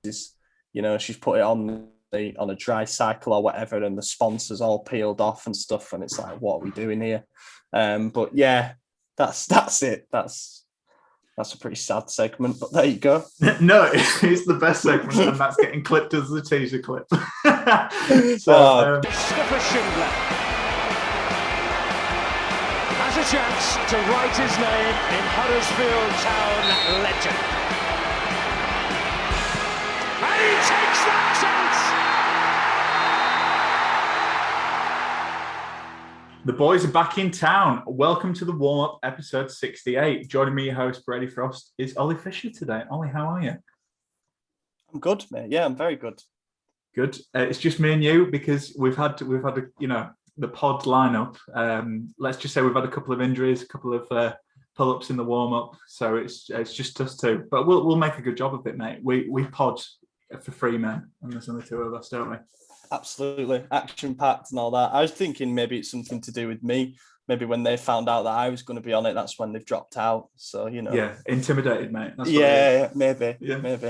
she's put it on a dry cycle or whatever, and the sponsors all peeled off and stuff, and it's like, what are we doing here? But yeah, that's it. That's a pretty sad segment, but there you go. No, it's the best segment, and that's getting clipped as the teaser clip. Christopher Schindler has a chance to write his name in Huddersfield Town legend. And he takes that chance! The boys are back in town. Welcome to the warm-up, episode 68. Joining me, your host, Brady Frost, is Oli Fisher today. Oli, how are you? I'm good, mate. Yeah, I'm very good. Good. It's just me and you because we've had the pod lineup. Let's just say we've had a couple of injuries, a couple of pull-ups in the warm-up, so it's just us two. But we'll make a good job of it, mate. We pod for free, man, and there's only two of us, don't we? Absolutely, action-packed and all that. I was thinking maybe it's something to do with me. Maybe when they found out that I was going to be on it, that's when they've dropped out. So, Yeah, intimidated, mate. That's maybe,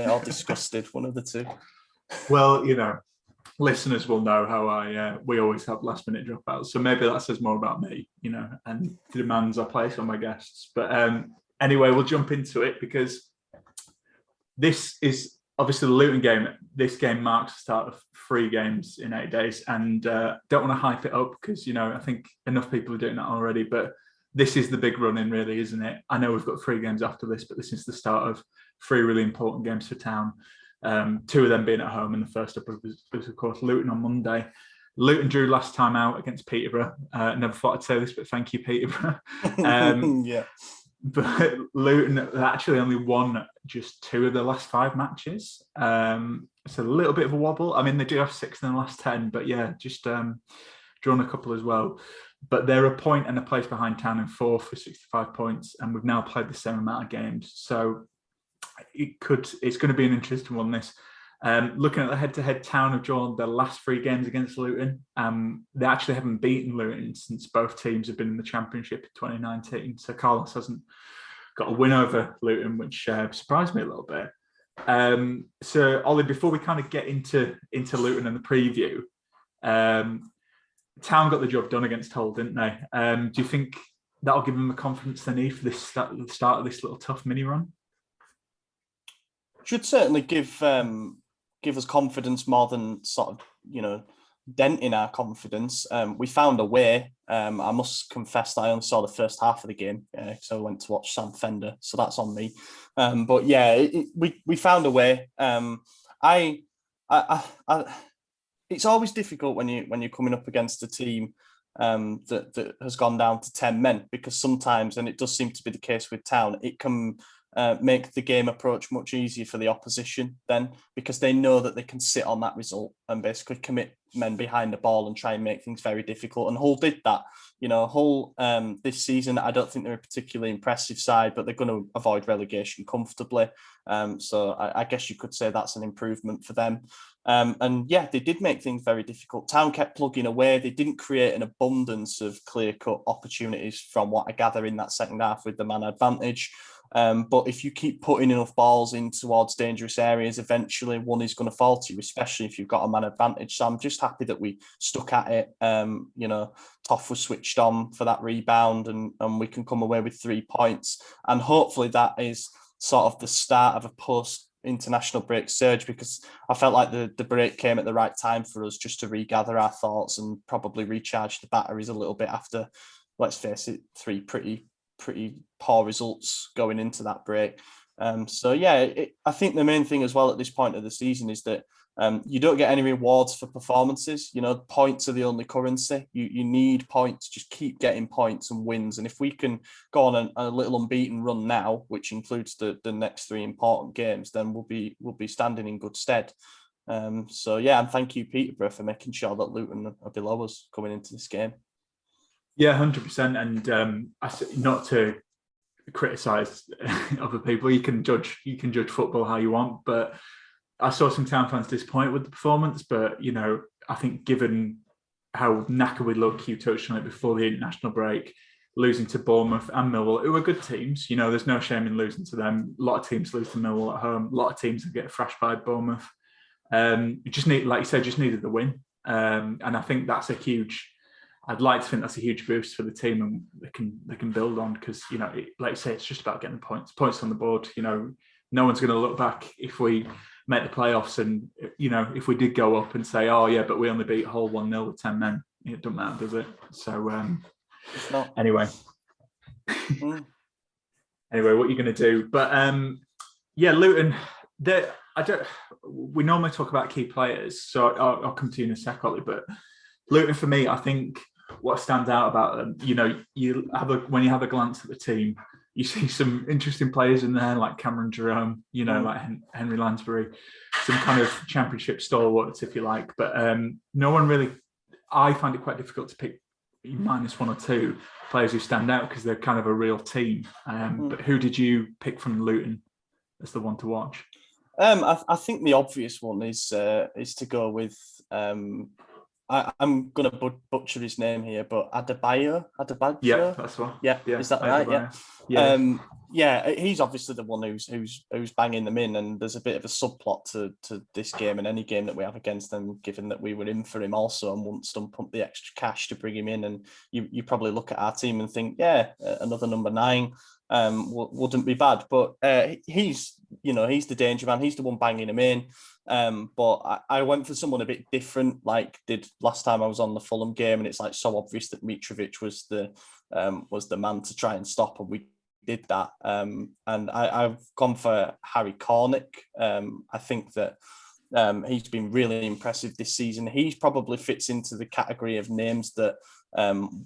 or disgusted, one of the two. Well, listeners will know how we always have last-minute dropouts. So maybe that says more about me, and the demands I place on my guests. But anyway, we'll jump into it because this is obviously the Luton game. This game marks the start of 3 games in 8 days, and don't want to hype it up because I think enough people are doing that already. But this is the big run-in, really, isn't it? I know we've got 3 games after this, but this is the start of 3 really important games for Town. 2 of them being at home, and the first up was of course Luton on Monday. Luton drew last time out against Peterborough. Never thought I'd say this, but thank you, Peterborough. Yeah. But Luton actually only won just 2 of the last 5 matches. It's a little bit of a wobble. I mean, they do have 6 in the last 10, but yeah, just drawn a couple as well. But they're a point and a place behind Town in 4th with 65 points, and we've now played the same amount of games. So it's going to be an interesting one, this. Looking at the head-to-head, Town have drawn their last 3 games against Luton. They actually haven't beaten Luton since both teams have been in the Championship in 2019. So Carlos hasn't got a win over Luton, which surprised me a little bit. So Ollie, before we kind of get into Luton and the preview, Town got the job done against Hull, didn't they? Do you think that'll give them the confidence they need for the start of this little tough mini run? Should certainly give us confidence more than sort of, denting our confidence. We found a way. I must confess that I only saw the first half of the game, so I went to watch Sam Fender, so that's on me. But yeah, we found a way. It's always difficult when you're coming up against a team that has gone down to 10 men, because sometimes, and it does seem to be the case with Town, it can make the game approach much easier for the opposition then, because they know that they can sit on that result and basically commit men behind the ball and try and make things very difficult. And Hull did that. Hull this season, I don't think they're a particularly impressive side, but they're going to avoid relegation comfortably. So I guess you could say that's an improvement for them. And yeah, they did make things very difficult. Town kept plugging away. They didn't create an abundance of clear-cut opportunities from what I gather in that second half with the man advantage. But if you keep putting enough balls in towards dangerous areas, eventually one is going to fall to you, especially if you've got a man advantage. So I'm just happy that we stuck at it. Toff was switched on for that rebound, and we can come away with 3 points. And hopefully that is sort of the start of a post-international break surge, because I felt like the break came at the right time for us just to regather our thoughts and probably recharge the batteries a little bit after, let's face it, 3 pretty poor results going into that break. So yeah, I think the main thing as well at this point of the season is that you don't get any rewards for performances. Points are the only currency. You need points. Just keep getting points and wins. And if we can go on a little unbeaten run now, which includes the next 3 important games, then we'll be standing in good stead. So yeah, and thank you, Peterborough, for making sure that Luton are below us coming into this game. Yeah, 100%. And not to criticise other people, you can judge football how you want, but I saw some Town fans disappointed with the performance. But I think given how knackered we look, you touched on it before the international break, losing to Bournemouth and Millwall, who are good teams. You know, there's no shame in losing to them. A lot of teams lose to Millwall at home. A lot of teams get thrashed by Bournemouth. You just need, like you said, just needed the win. And I think that's I'd like to think that's a huge boost for the team, and they can build on, because, you know, like you say, it's just about getting points on the board. You know, no one's going to look back if we make the playoffs and, you know, if we did go up and say, oh yeah, but we only beat Hull 1-0 with 10 men. It doesn't matter, does it? So anyway. Anyway, what are you going to do? But yeah, Luton, we normally talk about key players, so I'll come to you in a sec, Ollie, but Luton, for me, I think what stands out about them, you know, when you have a glance at the team, you see some interesting players in there, like Cameron Jerome, you know, like Henry Lansbury, some kind of championship stalwarts, if you like. But no one really, I find it quite difficult to pick minus one or two players who stand out, because they're kind of a real team. But who did you pick from Luton as the one to watch? I think the obvious one is to go with. I'm going to butcher his name here, but Adebayo. Yeah, that's one. Yeah, is that right? Yeah. Yeah, he's obviously the one who's banging them in, and there's a bit of a subplot to this game and any game that we have against them, given that we were in for him also and once done pump the extra cash to bring him in. And you probably look at our team and think, yeah, another number 9 wouldn't be bad. But he's the danger man. He's the one banging him in. But I went for someone a bit different, like did last time I was on the Fulham game, and it's like so obvious that Mitrovic was the man to try and stop, and we did that. And I've gone for Harry Cornick. I think that he's been really impressive this season. He probably fits into the category of names that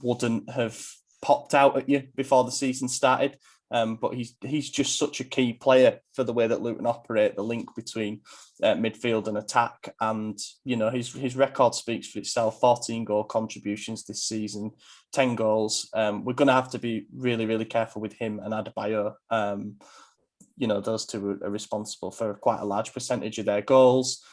wouldn't have popped out at you before the season started. But he's just such a key player for the way that Luton operate, the link between midfield and attack. And, you know, his record speaks for itself. 14 goal contributions this season, 10 goals. We're going to have to be really, really careful with him and Adebayo. You know, those two are responsible for quite a large percentage of their goals.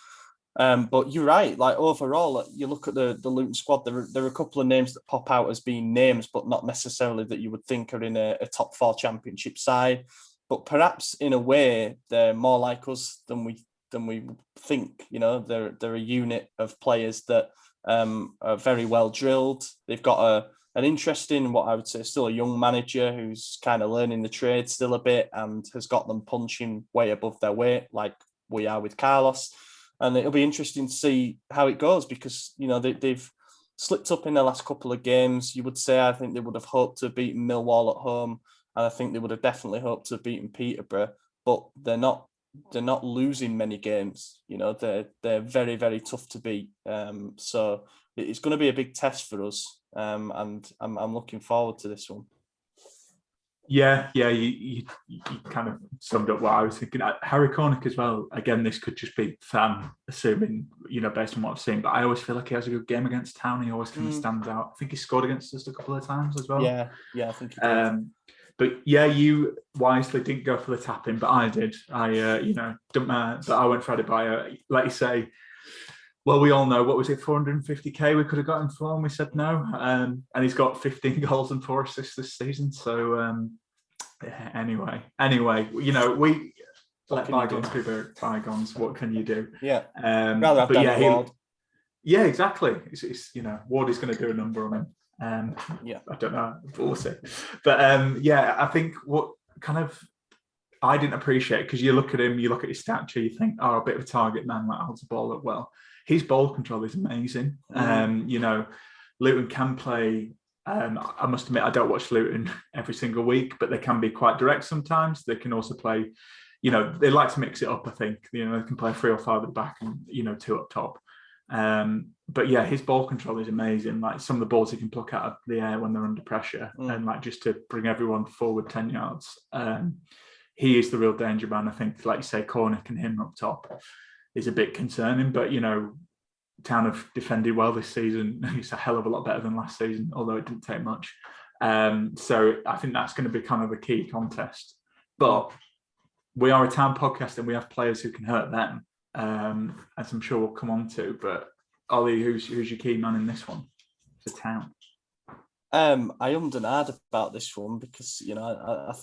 But you're right, like overall, you look at the Luton squad, there are a couple of names that pop out as being names, but not necessarily that you would think are in a top 4 championship side. But perhaps in a way, they're more like us than we think. You know, they're a unit of players that are very well drilled. They've got an interesting, what I would say, still a young manager who's kind of learning the trade still a bit and has got them punching way above their weight, like we are with Carlos. And it'll be interesting to see how it goes, because, you know, they've slipped up in the last couple of games. You would say, I think they would have hoped to have beaten Millwall at home, and I think they would have definitely hoped to have beaten Peterborough, but they're not losing many games. You know, they're very, very tough to beat. So it's going to be a big test for us, and I'm looking forward to this one. Yeah, you kind of summed up what I was thinking. Harry Cornick as well. Again, this could just be fan assuming, you know, based on what I've seen. But I always feel like he has a good game against Town. He always kind of stands out. I think he scored against us a couple of times as well. Yeah, I think he did. But yeah, you wisely didn't go for the tapping, but I did. You know, don't matter. But I went for Adebayo. Like you say, well, we all know, what was it, 450k we could have got him for, and we said no. And he's got 15 goals and 4 assists this season. So anyway, you know, we let bygones be bygones. What can you do? Yeah. Rather have Dan Ward. Yeah, exactly. It's you know, Ward is going to do a number on him. Yeah. I don't know, but we'll see. But yeah, I think what kind of I didn't appreciate, because you look at him, you look at his stature, you think, oh, a bit of a target man, like holds the ball up well. His ball control is amazing. You know, Luton can play. I must admit, I don't watch Luton every single week, but they can be quite direct sometimes. They can also play, you know, they like to mix it up, I think. You know, they can play 3 or 5 at the back and, you know, 2 up top. But yeah, his ball control is amazing. Like some of the balls he can pluck out of the air when they're under pressure and like just to bring everyone forward 10 yards. He is the real danger man. I think, like you say, Cornick and him up top is a bit concerning, but, you know, Town have defended well this season. It's a hell of a lot better than last season, although it didn't take much. So I think that's going to be kind of a key contest. But we are a Town podcast and we have players who can hurt them, as I'm sure we'll come on to. But Ollie, who's your key man in this one for Town? I ummed and ahed about this one because, you know,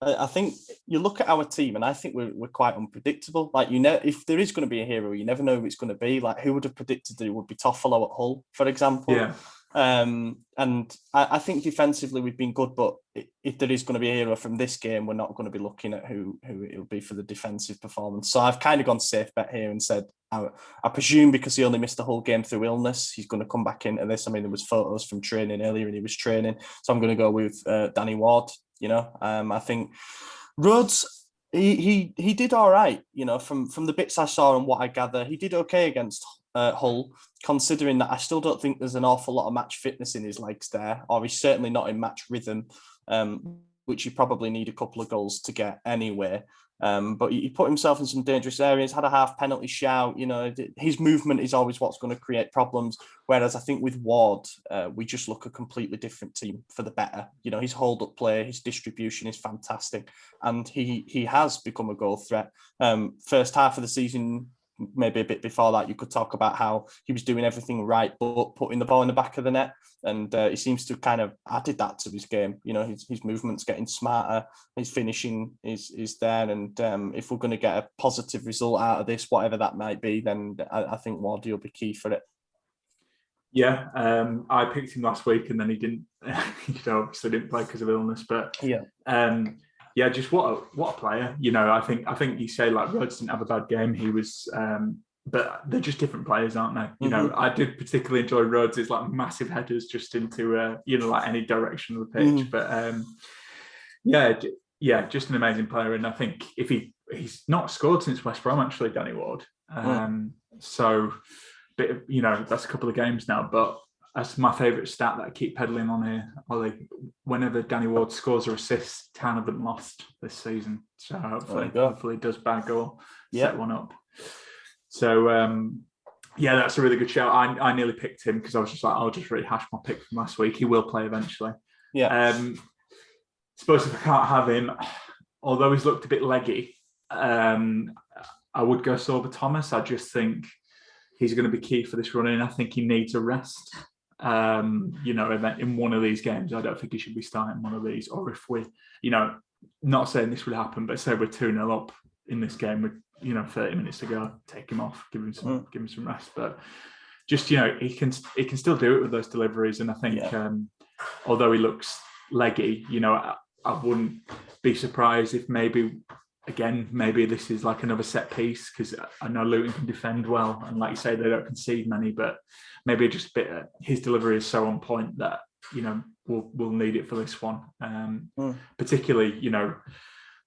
I think you look at our team and I think we're quite unpredictable. Like, you know, if there is going to be a hero, you never know who it's going to be. Like, who would have predicted that it would be Toffolo at Hull, for example? Yeah. And I think defensively we've been good, but if there is going to be a hero from this game, we're not going to be looking at who it'll be for the defensive performance. So I've kind of gone safe bet here and said, I presume because he only missed the whole game through illness, he's going to come back into this. I mean, there was photos from training earlier and he was training. So I'm going to go with Danny Ward. You know, I think Rhodes, he did all right. You know, from the bits I saw and what I gather, he did okay against Hull, considering that I still don't think there's an awful lot of match fitness in his legs there, or he's certainly not in match rhythm, which you probably need a couple of goals to get anyway. But he put himself in some dangerous areas, had a half penalty shout. You know, his movement is always what's going to create problems. Whereas I think with Ward, we just look a completely different team for the better. You know, his hold-up play, his distribution is fantastic. And he has become a goal threat. First half of the season, maybe a bit before that, you could talk about how he was doing everything right, but putting the ball in the back of the net. And he seems to kind of added that to his game. You know, his movement's getting smarter, his finishing is there. And if we're going to get a positive result out of this, whatever that might be, then I think Wardy will be key for it. Yeah, I picked him last week and then he didn't, obviously didn't play because of illness. But yeah, just what a player. You know, I think you say like Rhodes didn't have a bad game. He was, but they're just different players, aren't they? You know, I did particularly enjoy Rhodes' like massive headers just into like any direction of the pitch. But just an amazing player. And I think if he's not scored since West Brom actually, Danny Ward. So, bit of, that's a couple of games now, but. That's my favourite stat that I keep peddling on here, Ollie. Whenever Danny Ward scores or assists, Town have been lost this season. So hopefully he does bag or set one up. So, that's a really good shout. I nearly picked him because I was just like, I'll just rehash my pick from last week. He will play eventually. Yeah. Suppose if I can't have him, although he's looked a bit leggy, I would go Sorba Thomas. I just think he's going to be key for this run in. I think he needs a rest. In one of these games, I don't think he should be starting one of these. Or if we, not saying this would happen, but say we're 2-0 up in this game with 30 minutes to go, take him off, give him some rest. But just he can still do it with those deliveries. And I think although he looks leggy, I wouldn't be surprised if maybe this is like another set piece, because I know Luton can defend well, and like you say, they don't concede many, but maybe just a bit. His delivery is so on point that we'll need it for this one. Particularly,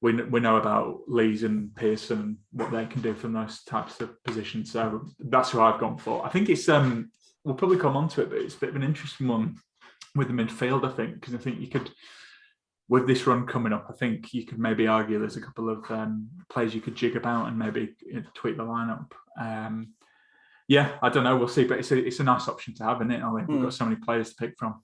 we know about Lees and Pearson, what they can do from those types of positions. So that's who I've gone for. I think it's we'll probably come on to it, but it's a bit of an interesting one with the midfield. I think because I think you could. With this run coming up, I think you could maybe argue there's a couple of players you could jig about and maybe tweak the lineup. I don't know. We'll see. But it's a nice option to have, isn't it? I think we've got so many players to pick from.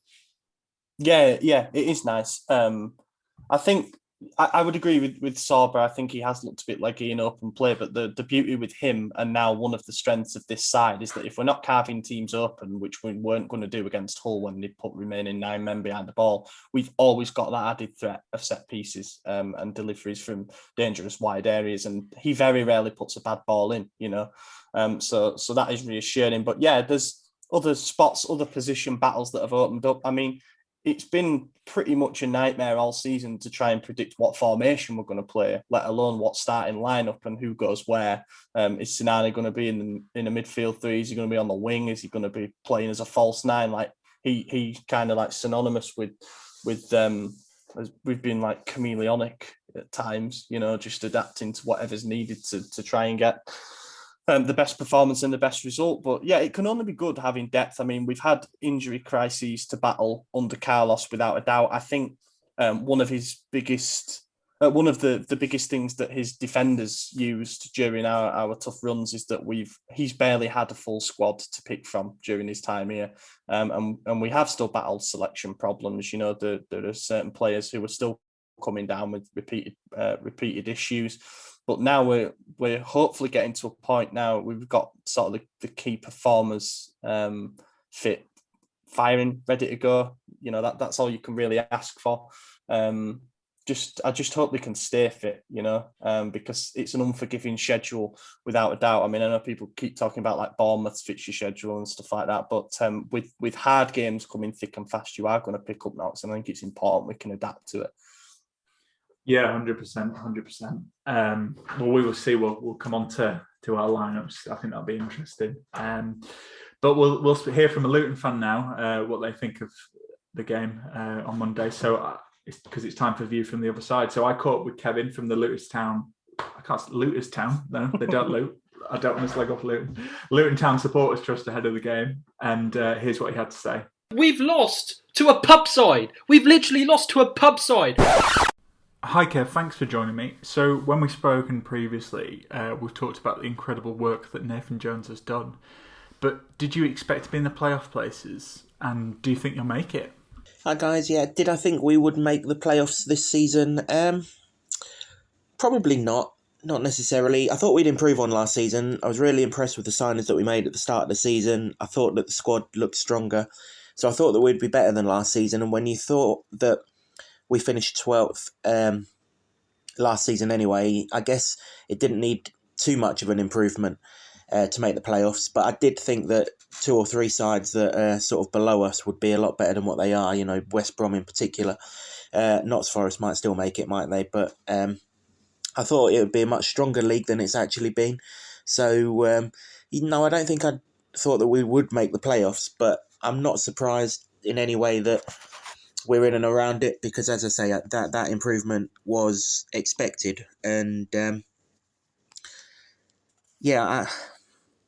Yeah, it is nice. I think I would agree with Sorba. I think he has looked a bit leggy in open play, but the beauty with him, and now one of the strengths of this side, is that if we're not carving teams open, which we weren't going to do against Hull when they put remaining 9 men behind the ball, we've always got that added threat of set pieces and deliveries from dangerous wide areas, and he very rarely puts a bad ball in, so that is reassuring. But yeah, there's other spots, other position battles that have opened up. I mean, it's been pretty much a nightmare all season to try and predict what formation we're going to play, let alone what starting lineup and who goes where. Is Sinani going to be in a midfield three? Is he going to be on the wing? Is he going to be playing as a false nine? Like he kind of like synonymous with we've been like chameleonic at times, just adapting to whatever's needed to try and get the best performance and the best result. But yeah, it can only be good having depth. I mean, we've had injury crises to battle under Carlos without a doubt. I think one of the biggest things that his defenders used during our tough runs is that he's barely had a full squad to pick from during his time here. And we have still battled selection problems. There are certain players who are still coming down with repeated issues. But now we're hopefully getting to a point now we've got sort of the key performers fit firing, ready to go. That's all you can really ask for. I just hope they can stay fit, because it's an unforgiving schedule without a doubt. I mean, I know people keep talking about like Bournemouth's fixture schedule and stuff like that, but with hard games coming thick and fast, you are going to pick up now. So I think it's important we can adapt to it. Yeah, 100%, 100%. Well, we will see. We'll come on to our lineups. I think that'll be interesting. But we'll hear from a Luton fan now what they think of the game on Monday. So because it's time for View from the Other Side. So I caught up with Kevin from the Luton Town. Luton Town. No, they don't loot. I don't want to slag off Luton. Luton Town Supporters Trust ahead of the game. And here's what he had to say. We've lost to a pub side. We've literally lost to a pub side. Hi Kev, thanks for joining me. So when we've spoken previously, we've talked about the incredible work that Nathan Jones has done. But did you expect to be in the playoff places? And do you think you'll make it? Hi guys, yeah, did I think we would make the playoffs this season? Probably not necessarily. I thought we'd improve on last season. I was really impressed with the signings that we made at the start of the season. I thought that the squad looked stronger. So I thought that we'd be better than last season. And when you thought that we finished 12th last season anyway, I guess it didn't need too much of an improvement to make the playoffs. But I did think that 2 or 3 sides that are sort of below us would be a lot better than what they are. West Brom in particular. Notts Forest might still make it, might they? But I thought it would be a much stronger league than it's actually been. So, I don't think I thought that we would make the playoffs, but I'm not surprised in any way that we're in and around it, because, as I say, that improvement was expected. And,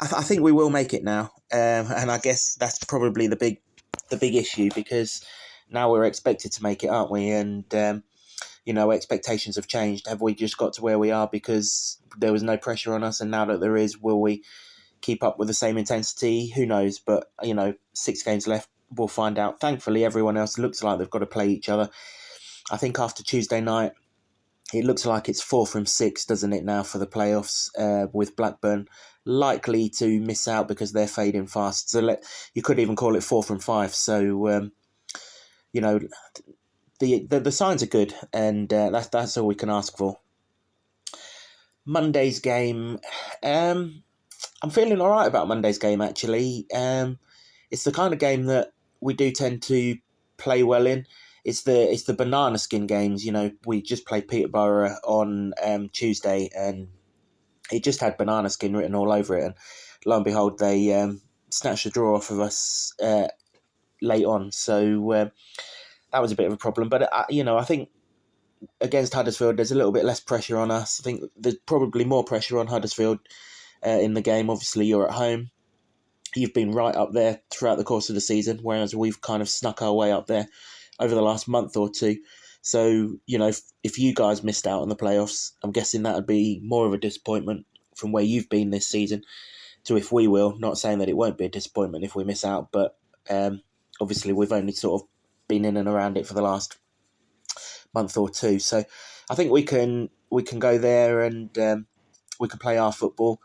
I think we will make it now. And I guess that's probably the big issue, because now we're expected to make it, aren't we? And, expectations have changed. Have we just got to where we are because there was no pressure on us, and now that there is, will we keep up with the same intensity? Who knows? But, 6 games left, we'll find out. Thankfully, everyone else looks like they've got to play each other. I think after Tuesday night, it looks like it's 4 from 6, doesn't it, now for the playoffs, with Blackburn likely to miss out because they're fading fast. So you could even call it 4 from 5. So, the signs are good, and that's all we can ask for. Monday's game, I'm feeling all right about Monday's game, actually. It's the kind of game that we do tend to play well in. It's the banana skin games. We just played Peterborough on Tuesday, and it just had banana skin written all over it. And lo and behold, they snatched the draw off of us late on. So that was a bit of a problem. But, I think against Huddersfield, there's a little bit less pressure on us. I think there's probably more pressure on Huddersfield in the game. Obviously, you're at home. You've been right up there throughout the course of the season, whereas we've kind of snuck our way up there over the last month or two. So, if you guys missed out on the playoffs, I'm guessing that would be more of a disappointment from where you've been this season to if we will. Not saying that it won't be a disappointment if we miss out, but obviously we've only sort of been in and around it for the last month or two. So I think we can go there and we can play our football.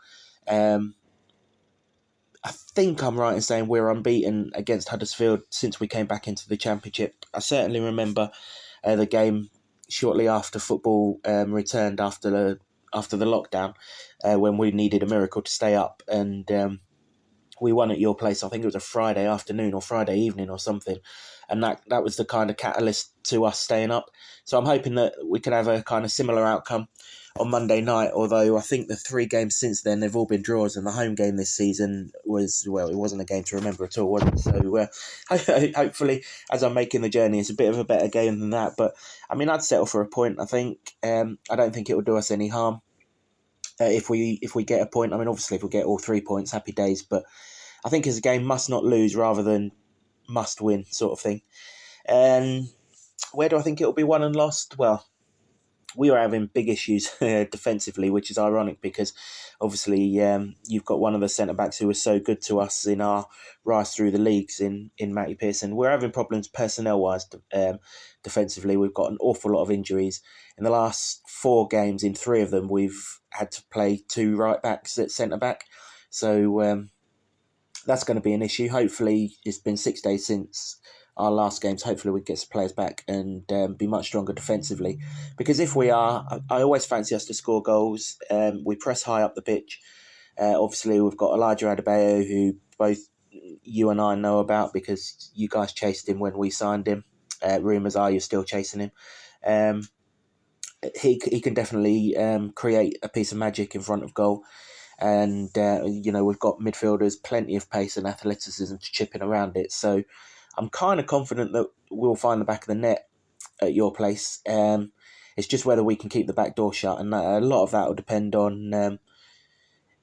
I think I'm right in saying we're unbeaten against Huddersfield since we came back into the Championship. I certainly remember the game shortly after football returned after the lockdown, when we needed a miracle to stay up, and we won at your place. I think it was a Friday afternoon or Friday evening or something, and that was the kind of catalyst to us staying up. So I'm hoping that we can have a kind of similar outcome on Monday night, although I think the 3 games since then, they've all been draws, and the home game this season was, well, it wasn't a game to remember at all, was it? So hopefully, as I'm making the journey, it's a bit of a better game than that. But, I mean, I'd settle for a point, I think. I don't think it will do us any harm if we get a point. I mean, obviously, if we get all 3 points, happy days. But I think it's a game must not lose rather than must win sort of thing. And where do I think it will be won and lost? Well, we were having big issues defensively, which is ironic because obviously you've got one of the centre-backs who was so good to us in our rise through the leagues in Matty Pearson. We're having problems personnel-wise defensively. We've got an awful lot of injuries. In the last 4 games, in 3 of them, we've had to play 2 right-backs at centre-back. So that's going to be an issue. Hopefully, it's been 6 days since our last games. Hopefully, we get some players back and be much stronger defensively. Because if we are, I always fancy us to score goals. We press high up the pitch. Obviously, we've got Elijah Adebayo, who both you and I know about because you guys chased him when we signed him. Rumours are you're still chasing him. He can definitely create a piece of magic in front of goal. And, we've got midfielders, plenty of pace and athleticism to chip in around it. So I'm kind of confident that we'll find the back of the net at your place. It's just whether we can keep the back door shut. And a lot of that will depend on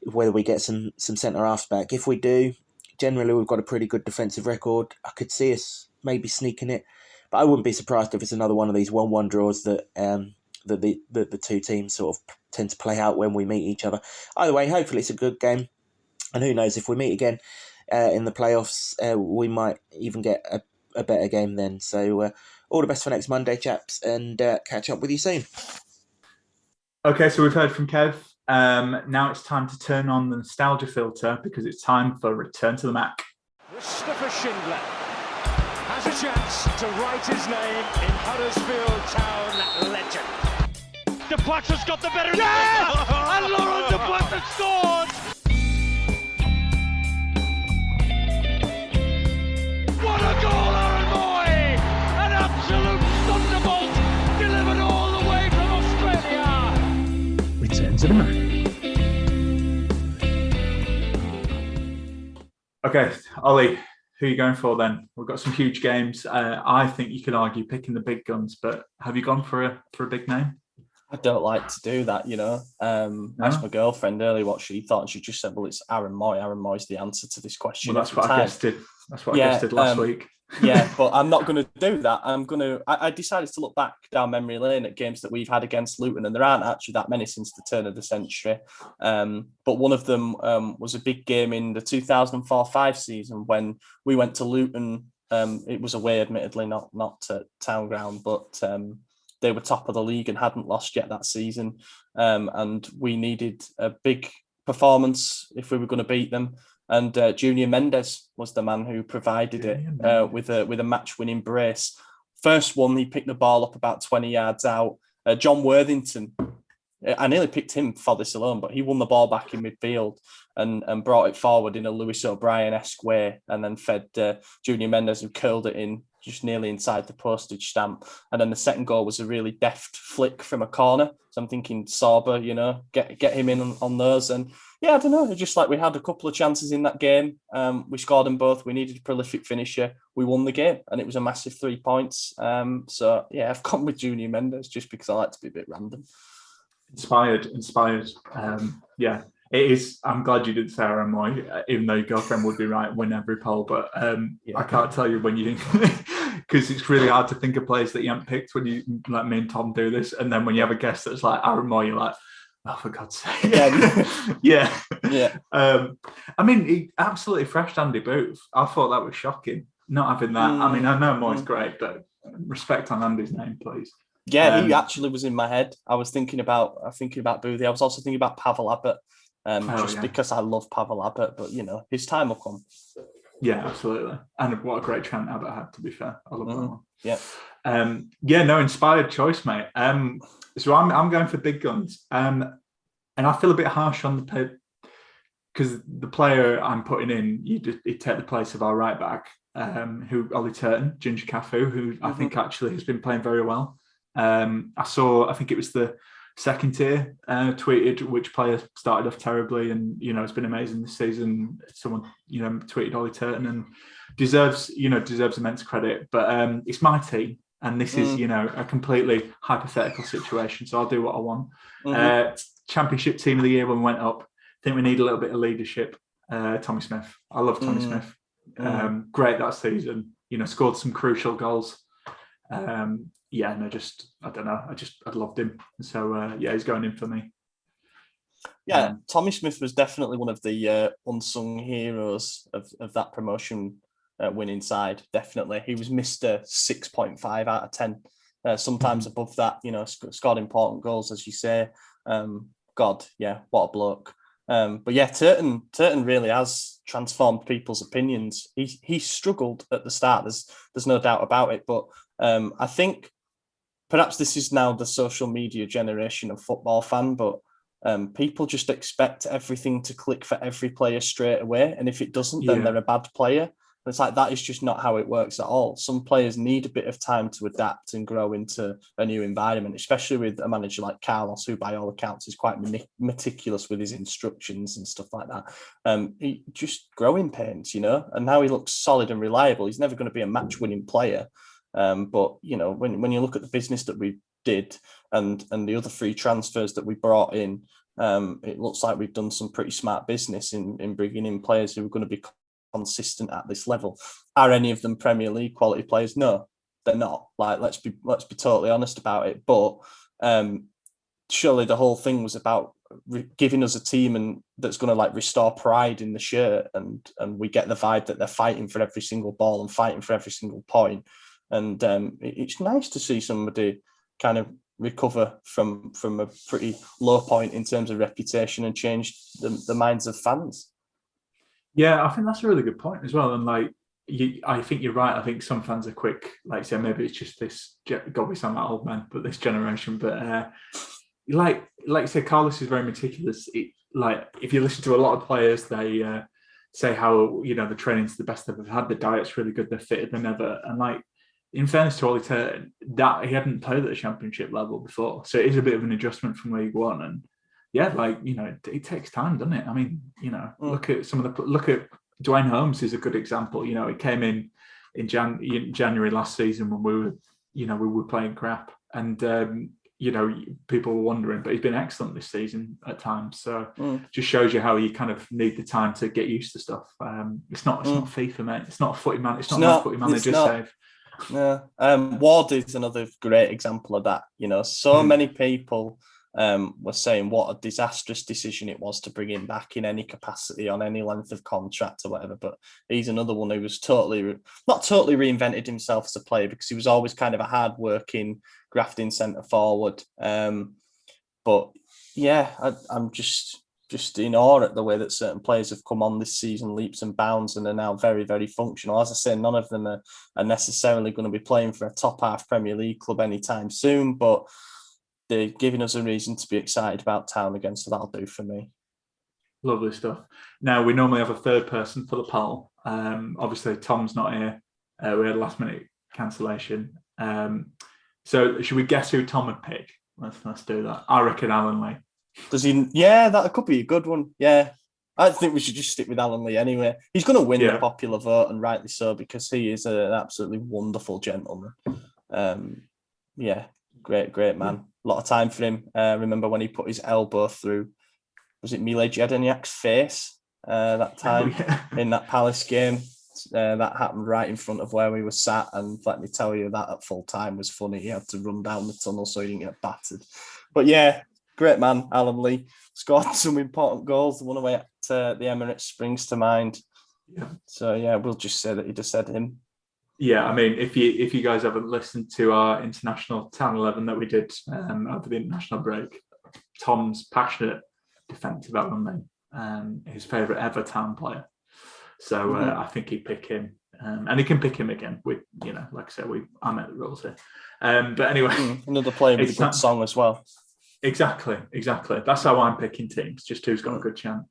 whether we get some centre-halves back. If we do, generally we've got a pretty good defensive record. I could see us maybe sneaking it. But I wouldn't be surprised if it's another one of these 1-1 draws that the two teams sort of tend to play out when we meet each other. Either way, hopefully it's a good game. And who knows, if we meet again in the playoffs, we might even get a better game then. So all the best for next Monday, chaps, and catch up with you soon. Okay, so we've heard from Kev. Now it's time to turn on the nostalgia filter because it's time for Return to the Mac. Christopher Schindler has a chance to write his name in Huddersfield Town legend. De Platter's got the better. Yes! And Laurent De Platter scored! What a goal, Aaron Moy! An absolute thunderbolt delivered all the way from Australia. Return to the Mac. Okay, Ollie, who are you going for then? We've got some huge games. I think you could argue picking the big guns, but have you gone for a big name? I don't like to do that, I asked my girlfriend earlier what she thought, and she just said, well, it's Aaron Moy. Aaron Moy's the answer to this question. Well, that's what I guessed it. That's what I guessed it last week. Yeah, but I'm not going to do that. I decided to look back down memory lane at games that we've had against Luton, and there aren't actually that many since the turn of the century. But one of them was a big game in the 2004-5 season when we went to Luton. It was away, admittedly, not at Town Ground, but they were top of the league and hadn't lost yet that season. And we needed a big performance if we were going to beat them. And Junior Mendes was the man who provided it with a match-winning brace. First one, he picked the ball up about 20 yards out. John Worthington, I nearly picked him for this alone, but he won the ball back in midfield and brought it forward in a Lewis O'Brien-esque way, and then fed Junior Mendes, who curled it in just nearly inside the postage stamp. And then the second goal was a really deft flick from a corner. So I'm thinking Sorba, get him in on those. And yeah, I don't know. It's just like we had a couple of chances in that game. We scored them both. We needed a prolific finisher. We won the game, and it was a massive 3 points. So yeah, I've gone with Junior Mendes just because I like to be a bit random. Inspired. Yeah, it is. I'm glad you didn't say Aaron Moy, even though your girlfriend would be right, win every poll. But I can't tell you when you because it's really hard to think of players that you haven't picked when you, like me and Tom, do this. And then when you have a guest that's like Aaron Moy, you're like, oh, for God's sake. Yeah. I mean, he absolutely thrashed Andy Booth. I thought that was shocking, not having that. I mean, I know Moy's great, but respect on Andy's name, please. Yeah, he actually was in my head. I was thinking about Boothie. I was also thinking about Pavel Abbott, because I love Pavel Abbott, but his time will come. Yeah, absolutely. And what a great chant Abbott had, to be fair. I love that one. Yeah. Inspired choice, mate. So I'm going for big guns. And I feel a bit harsh on the because the player I'm putting in, he'd take the place of our right back, who Ollie Turton, Ginger Cafu, who I think actually has been playing very well. I think it was the second tier tweeted which player started off terribly, and it's been amazing this season. Someone tweeted Ollie Turton and deserves immense credit, but it's my team, and this is a completely hypothetical situation, so I'll do what I want. Championship team of the year when we went up. I think we need a little bit of leadership. Tommy Smith. I love Tommy Smith. Great that season. Scored some crucial goals. I don't know. I loved him. So, he's going in for me. Yeah, Tommy Smith was definitely one of the unsung heroes of that promotion winning side. Definitely. He was Mr. 6.5 out of 10. Sometimes above that, scored important goals, as you say. God, yeah, what a bloke. But yeah, Turton really has transformed people's opinions. He struggled at the start. There's no doubt about it. But I think perhaps this is now the social media generation of football fan, but people just expect everything to click for every player straight away. And if it doesn't, then they're a bad player. And it's like, that is just not how it works at all. Some players need a bit of time to adapt and grow into a new environment, especially with a manager like Carlos, who by all accounts is quite meticulous with his instructions and stuff like that. He just growing pains, and now he looks solid and reliable. He's never going to be a match-winning player. But, when you look at the business that we did and the other free transfers that we brought in, it looks like we've done some pretty smart business in bringing in players who are going to be consistent at this level. Are any of them Premier League quality players? No, they're not. Like, let's be totally honest about it. But surely the whole thing was about giving us a team and that's going to restore pride in the shirt, and we get the vibe that they're fighting for every single ball and fighting for every single point. And it's nice to see somebody kind of recover from a pretty low point in terms of reputation and change the minds of fans. Yeah, I think that's a really good point as well. And I think you're right. I think some fans are quick, like say maybe it's just this. God, we sound like old men, but this generation. But like you say, Carlos is very meticulous. If you listen to a lot of players, they say how the training's the best they've ever had. The diet's really good. They're fitter than ever. And in fairness to Oli Turton, that he hadn't played at the Championship level before, so it is a bit of an adjustment from League One. And it takes time, doesn't it? I mean, look at Dwayne Holmes is a good example. He came in January last season when we were playing crap, and people were wondering, but he's been excellent this season at times. So just shows you how you kind of need the time to get used to stuff. It's not FIFA, mate. It's not a footy man. It's not footy manager save. No, Ward is another great example of that. So many people were saying what a disastrous decision it was to bring him back in any capacity on any length of contract or whatever. But he's another one who was not totally reinvented himself as a player, because he was always kind of a hard-working, grafting centre forward. But yeah, I'm just in awe at the way that certain players have come on this season, leaps and bounds, and are now very, very functional. As I say, none of them are necessarily going to be playing for a top half Premier League club anytime soon, but they're giving us a reason to be excited about Town again, so that'll do for me. Lovely stuff. Now, we normally have a third person for the poll. Obviously, Tom's not here. We had a last-minute cancellation. So should we guess who Tom would pick? Let's do that. I reckon Alan Lee. Does he? Yeah, that could be a good one. Yeah. I think we should just stick with Alan Lee anyway. He's going to win the popular vote, and rightly so, because he is an absolutely wonderful gentleman. Great man. A lot of time for him. Remember when he put his elbow through, was it Mile Jediak's face that time in that Palace game? That happened right in front of where we were sat, and let me tell you, that at full time was funny. He had to run down the tunnel so he didn't get battered. But yeah, great man, Alan Lee. Scored some important goals. The one away at the Emirates springs to mind. Yeah. So yeah, we'll just say that he just said him. Yeah, I mean, if you guys haven't listened to our international Town 11 that we did over the international break, Tom's passionate defence of Alan Lee, his favourite ever Town player. So I think he'd pick him, and he can pick him again. With like I said, I met the rules here. But anyway, another player with a good song as well. Exactly. That's how I'm picking teams. Just who's got a good chance.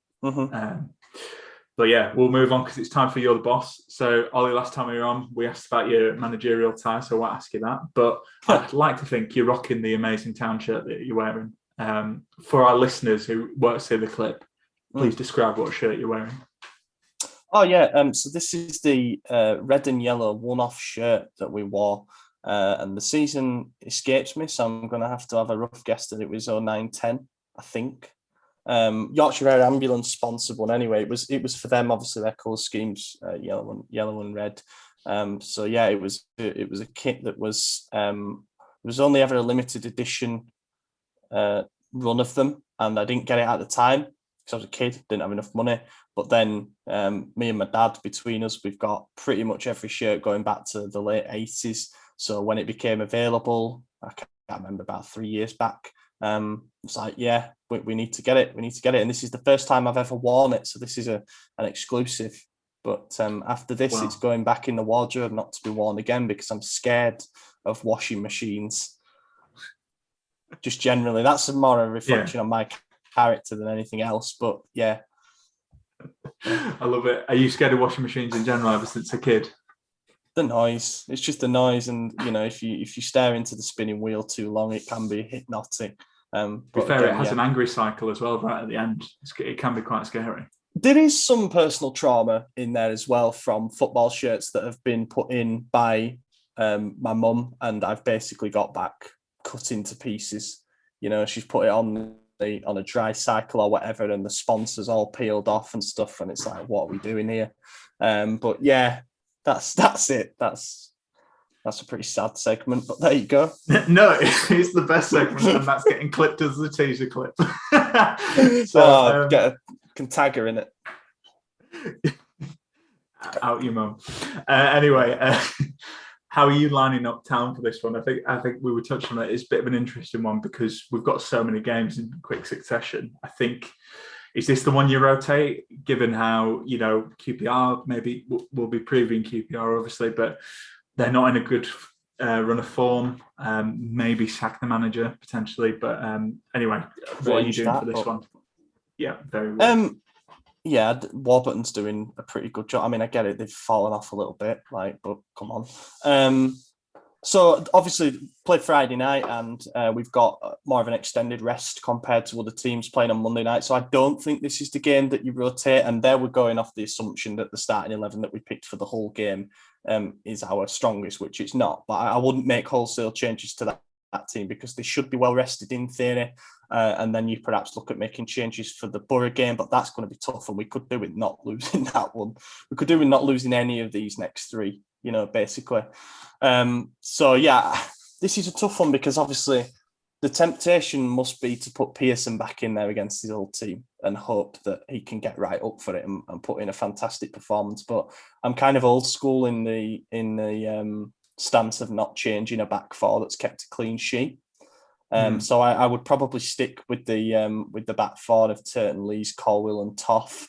But yeah, we'll move on because it's time for You're the Boss. So, Ollie, last time we were on, we asked about your managerial tie, so I won't ask you that. But I'd like to think you're rocking the amazing Town shirt that you're wearing. For our listeners who won't see the clip, please describe what shirt you're wearing. Oh, yeah. So this is the red and yellow one-off shirt that we wore. And the season escapes me, so I'm going to have a rough guess that it was 09-10, I think. Yorkshire Air Ambulance sponsored one anyway. It was for them, obviously their colour schemes, yellow and red. So yeah, it was a kit that was only ever a limited edition run of them, and I didn't get it at the time because I was a kid, didn't have enough money. But then me and my dad, between us, we've got pretty much every shirt going back to the late 80s. So when it became available, I can't remember, about 3 years back, It's like, yeah, we need to get it. We need to get it. And this is the first time I've ever worn it. So this is an exclusive. But after this, Wow. It's going back in the wardrobe, not to be worn again, because I'm scared of washing machines. Just generally, that's more a reflection on my character than anything else. But yeah. I love it. Are you scared of washing machines in general ever since a kid? The noise. It's just the noise, and if you stare into the spinning wheel too long, it can be hypnotic. To be fair, it has an angry cycle as well, right at the end. It can be quite scary. There is some personal trauma in there as well from football shirts that have been put in by my mum, and I've basically got back cut into pieces. She's put it on a dry cycle or whatever, and the sponsors all peeled off and stuff, and it's like, what are we doing here? But yeah, that's it. That's a pretty sad segment, but there you go. No, it's the best segment, and that's getting clipped as the teaser clip. So can tag her in it. Out your mum. Anyway, how are you lining up Town for this one? I think we were touching on it. It's a bit of an interesting one because we've got so many games in quick succession. I think, is this the one you rotate, given how, QPR, maybe we'll be previewing QPR obviously, but they're not in a good run of form. Maybe sack the manager potentially, but anyway, what are you doing for this one? Yeah, very well. Yeah, Warburton's doing a pretty good job. I mean, I get it; they've fallen off a little bit, but come on. So obviously played Friday night, and we've got more of an extended rest compared to other teams playing on Monday night. So I don't think this is the game that you rotate. And there we're going off the assumption that the starting 11 that we picked for the whole game is our strongest, which it's not. But I wouldn't make wholesale changes to that team because they should be well rested in theory. And then you perhaps look at making changes for the Borough game, but that's going to be tough. And we could do with not losing that one. We could do with not losing any of these next three, basically. So yeah, this is a tough one because obviously the temptation must be to put Pearson back in there against his old team and hope that he can get right up for it and put in a fantastic performance. But I'm kind of old school in the stance of not changing a back four that's kept a clean sheet. So I would probably stick with the back four of Turton, Lees, Colwill and Toff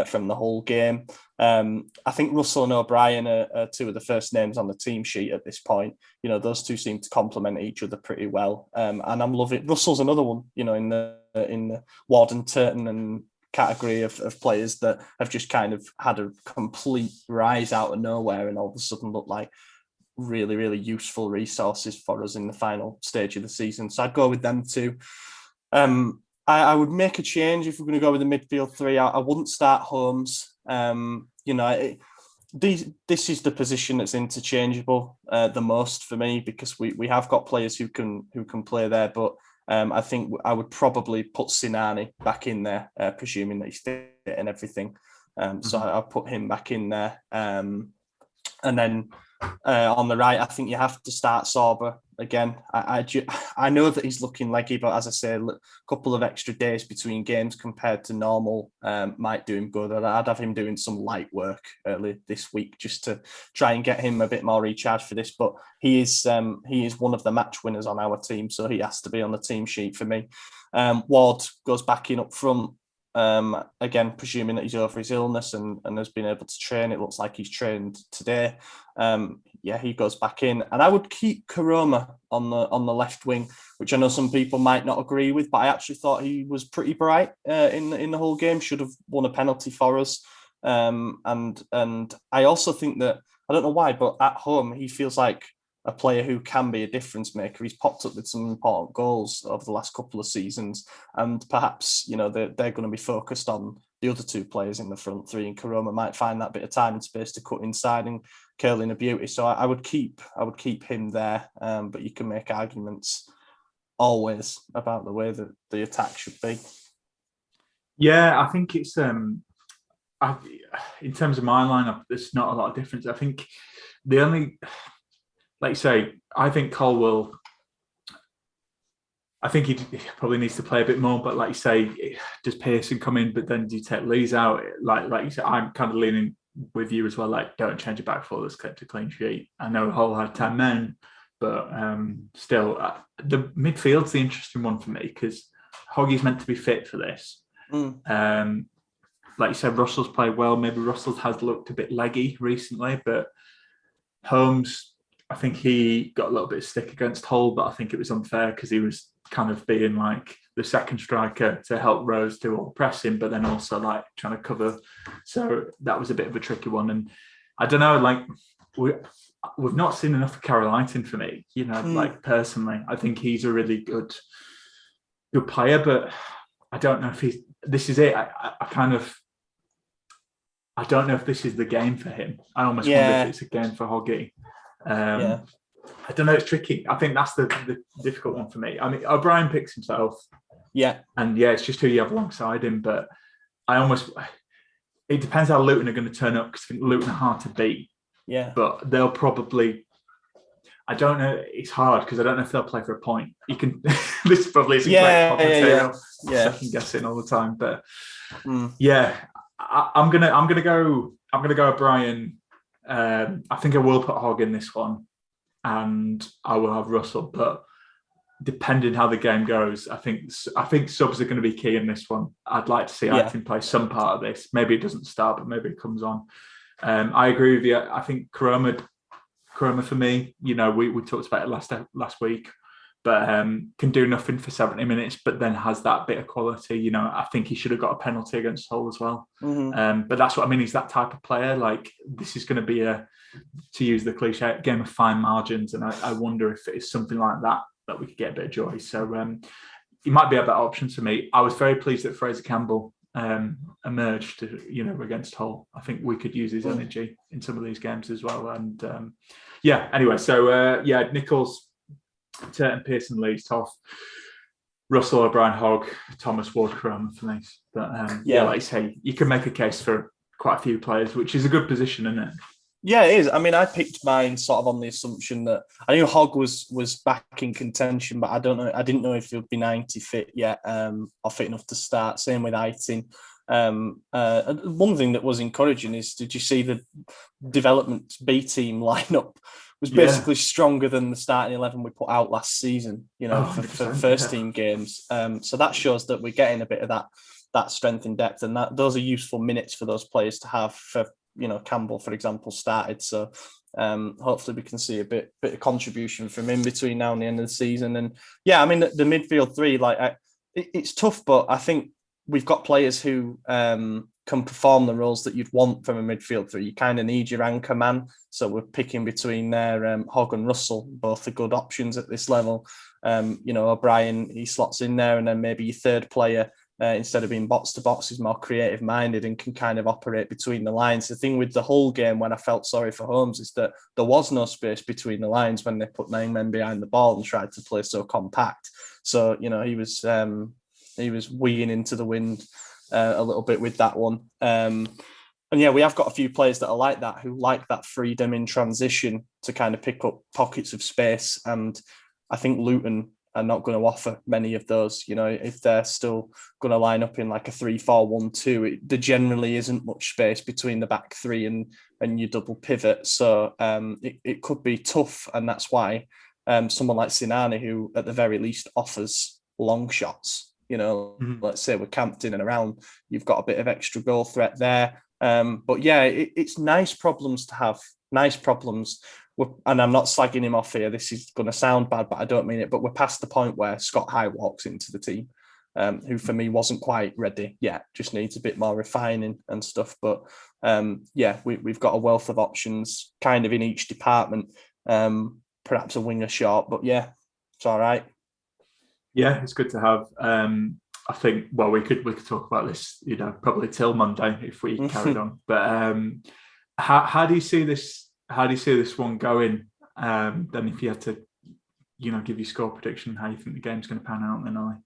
from the whole game. I think Russell and O'Brien are two of the first names on the team sheet at this point. Those two seem to complement each other pretty well. And I'm loving Russell's another one, in the Ward and Turton and category of players that have just kind of had a complete rise out of nowhere and all of a sudden look like really, really useful resources for us in the final stage of the season. So I'd go with them too. I would make a change if we're going to go with the midfield three. I wouldn't start Holmes. This is the position that's interchangeable the most for me because we have got players who can play there, but I think I would probably put Sinani back in there, presuming that he's fit and everything. So I'll put him back in there. And then on the right, I think you have to start Sorba again. I know that he's looking leggy, but as I say, a couple of extra days between games compared to normal might do him good. I'd have him doing some light work early this week just to try and get him a bit more recharge for this. But he is one of the match winners on our team, so he has to be on the team sheet for me. Ward goes back in up front. Again, presuming that he's over his illness and has been able to train. It looks like he's trained today. He goes back in, and I would keep Karoma on the left wing, which I know some people might not agree with, but I actually thought he was pretty bright in the whole game. Should have won a penalty for us, and I also think that I don't know why, but at home he feels like a player who can be a difference maker. He's popped up with some important goals over the last couple of seasons, and perhaps they're going to be focused on the other two players in the front three, and Karoma might find that bit of time and space to cut inside and curl in a beauty. So I would keep him there, but you can make arguments always about the way that the attack should be. Yeah, I think it's in terms of my lineup, there's not a lot of difference. I think the only, like you say, I think Colwill, I think he probably needs to play a bit more, but like you say, does Pearson come in, but then do you take Lees out? Like you said, I'm kind of leaning with you as well, like don't change it back four that's kept a clean sheet. I know Hull had 10 men, but still, the midfield's the interesting one for me because Hoggy's meant to be fit for this. Like you said, Russell's played well. Maybe Russell has looked a bit leggy recently, but Holmes, I think he got a little bit of stick against Hull, but I think it was unfair because he was kind of being like the second striker to help Rose do all the pressing, but then also like trying to cover. So that was a bit of a tricky one. And I don't know, like we've not seen enough of Carolighton for me, like personally. I think he's a really good player, but I don't know if this is it. I don't know if this is the game for him. I almost wonder if it's a game for Hoggy. I don't know. It's tricky. I think that's the difficult one for me. I mean, O'Brien picks himself. Yeah. And it's just who you have alongside him. But it depends how Luton are going to turn up because I think Luton are hard to beat. Yeah. But they'll probably, I don't know. It's hard because I don't know if they'll play for a point. You can, this probably isn't great material. Second guessing all the time. But I'm gonna go O'Brien. I think I will put Hogg in this one, and I will have Russell. But depending how the game goes, I think subs are going to be key in this one. I'd like to see Aitin play some part of this. Maybe it doesn't start, but maybe it comes on. I agree with you. I think Koroma for me. We talked about it last week, but can do nothing for 70 minutes, but then has that bit of quality. I think he should have got a penalty against Hull as well. But that's what I mean. He's that type of player. Like this is going to be to use the cliche, game of fine margins. And I wonder if it's something like that we could get a bit of joy. So he might be a better option for me. I was very pleased that Fraser Campbell emerged, against Hull. I think we could use his energy in some of these games as well. And anyway, so Nichols, Turton, Pearson, Leeds, Toff, Russell, O'Brien, Hogg, Thomas, Ward, Koroma for me. But like you say, you can make a case for quite a few players, which is a good position, isn't it? Yeah, it is. I mean, I picked mine sort of on the assumption that I knew Hogg was back in contention, but I don't know. I didn't know if he'd be 90 fit yet, or fit enough to start. Same with Aitin. One thing that was encouraging is, did you see the development B team lineup was basically stronger than the starting 11 we put out last season, for first team games. So that shows that we're getting a bit of that strength in depth, and that those are useful minutes for those players to have. For Campbell, for example, started. So hopefully we can see a bit of contribution from him between now and the end of the season. And I mean the midfield three, it's tough, but I think we've got players who can perform the roles that you'd want from a midfield three. You kind of need your anchor man. So we're picking between there. Hogg and Russell, both are good options at this level. O'Brien, he slots in there, and then maybe your third player, instead of being box to box, is more creative minded and can kind of operate between the lines. The thing with the whole game, when I felt sorry for Holmes, is that there was no space between the lines when they put 9 men behind the ball and tried to play so compact. So he was weeing into the wind a little bit with that one. And we have got a few players that are like that, who like that freedom in transition to kind of pick up pockets of space. And I think Luton are not going to offer many of those. If they're still going to line up in like a 3-4-1-2, there generally isn't much space between the back three and your double pivot. So it could be tough. And that's why someone like Sinani, who at the very least offers long shots, let's say we're camped in and around, you've got a bit of extra goal threat there. It's nice problems to have, nice problems. And I'm not slagging him off here. This is going to sound bad, but I don't mean it. But we're past the point where Scott High walks into the team, who for me wasn't quite ready yet. Just needs a bit more refining and stuff. But we've got a wealth of options kind of in each department. Perhaps a winger short, but it's all right. Yeah, it's good to have. I think, we could talk about this, probably till Monday if we carried on. But how do you see this? How do you see this one going? Then if you had to, give your score prediction, how you think the game's going to pan out then, Ollie?